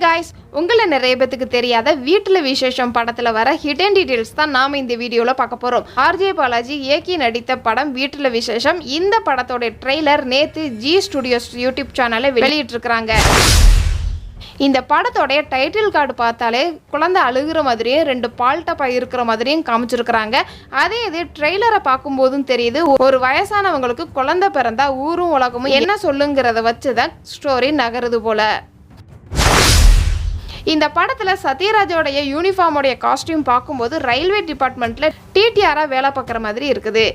guys, உங்கள நிறைய பேருக்கு தெரியாத வீட்ல விசேஷம் படத்துல வர ஹிடன் டீடைல்ஸ் தான் நாம இந்த வீடியோல பார்க்க போறோம். ஆர்ஜே பாலாஜி இயக்கி நடித்த படம் வீட்ல விசேஷம். இந்த படத்தோட ட்ரெய்லர் நேத்து ஜி ஸ்டுடியோஸ் யூடியூப் சேனல்ல வெளியிட்டிருக்காங்க. இந்த படத்தோட டைட்டில் கார்டு பார்த்தாலே குழந்தை அழுகிற மாதிரியே ரெண்டு பால் டப்பா இருக்கிற மாதிரியும் காமிச்சிருக்கிறாங்க. அதே இது ட்ரெய்லரை பார்க்கும்போதும் தெரியுது ஒரு வயசானவங்களுக்கு குழந்தை பிறந்தா ஊரும் உலகமும் என்ன சொல்லுங்கிறத வச்சுதான் ஸ்டோரி நகருது போல. இந்த படத்துல சத்யராஜோடைய யூனிஃபார்மோடைய காஸ்டியூம் பார்க்கும்போது ரயில்வே டிபார்ட்மெண்ட்ல டிடிஆரா வேலை பார்க்குற மாதிரி இருக்குது.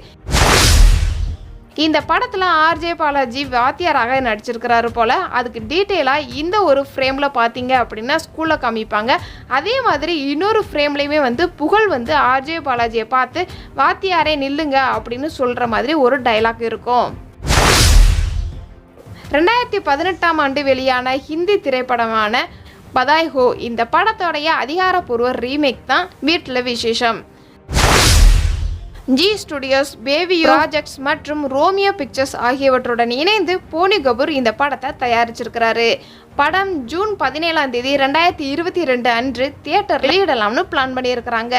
இந்த படத்துல ஆர்ஜே பாலாஜி வாத்தியாராக நடிச்சிருக்கிறாரு போல. அதுக்கு டீட்டெயிலா இந்த ஒரு ஃப்ரேம்ல பாத்தீங்க அப்படின்னா ஸ்கூல்ல காமிப்பாங்க. அதே மாதிரி இன்னொரு ஃப்ரேம்லயுமே புகழ் ஆர்ஜே பாலாஜியை பார்த்து வாத்தியாரே நில்லுங்க அப்படின்னு சொல்ற மாதிரி ஒரு டைலாக் இருக்கும். 2018ஆம் ஆண்டு வெளியான ஹிந்தி திரைப்படமான பதாய் ஹோ இந்த படத்தோடைய அதிகாரப்பூர்வ ரீமேக் தான் வீட்ல விசேஷம். ஜி ஸ்டுடியோஸ், பேபி ப்ராஜெக்ட்ஸ் மற்றும் ரோமியோ பிக்சர்ஸ் ஆகியவற்றுடன் இணைந்து போனி கபூர் இந்த படத்தை தயாரிச்சிருக்கிறாரு. படம் ஜூன் 17ஆம் தேதி 2022 அன்று தியேட்டர் வெளியிடலாம்னு பிளான் பண்ணியிருக்கிறாங்க.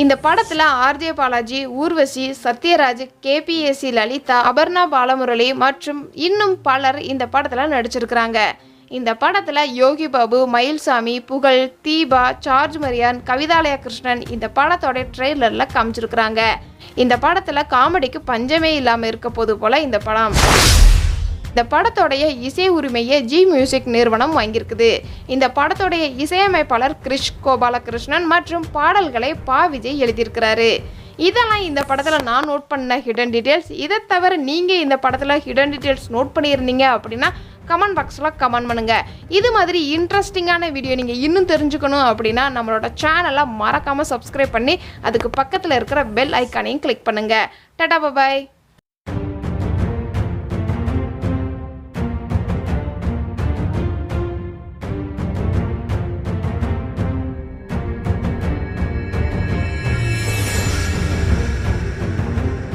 இந்த படத்துல ஆர்ஜே பாலாஜி, ஊர்வசி, சத்யராஜ், கேபிஎஸ்சி லலிதா, அபர்ணா பாலமுரளி மற்றும் இன்னும் பலர் இந்த படத்துல நடிச்சிருக்கிறாங்க. இந்த படத்துல யோகி பாபு, மயில்சாமி, புகழ், தீபா, சார்ஜ் மரியான், கவிதாலயா கிருஷ்ணன் இந்த படத்தோட ட்ரெய்லர்ல காமிச்சிருக்கிறாங்க. இந்த படத்துல காமெடிக்கு பஞ்சமே இல்லாம இருக்க போது போல இந்த படம். இந்த படத்தோடைய இசை உரிமையை ஜி மியூசிக் நிறுவனம் வாங்கியிருக்குது. இந்த படத்தோடைய இசையமைப்பாளர் கிரிஷ் கோபாலகிருஷ்ணன் மற்றும் பாடல்களை பா விஜய் எழுதியிருக்கிறாரு. இதெல்லாம் இந்த படத்தில் நான் நோட் பண்ண ஹிடன் டீட்டெயில்ஸ். இதை தவிர நீங்கள் இந்த படத்தில் ஹிடன் டீட்டெயில்ஸ் நோட் பண்ணியிருந்தீங்க அப்படின்னா கமெண்ட் பாக்ஸில் கமெண்ட் பண்ணுங்கள். இது மாதிரி இன்ட்ரெஸ்டிங்கான வீடியோ நீங்கள் இன்னும் தெரிஞ்சுக்கணும் அப்படின்னா நம்மளோட சேனலை மறக்காமல் சப்ஸ்கிரைப் பண்ணி அதுக்கு பக்கத்தில் இருக்கிற பெல் ஐக்கானையும் கிளிக் பண்ணுங்கள். டாடா பாய்.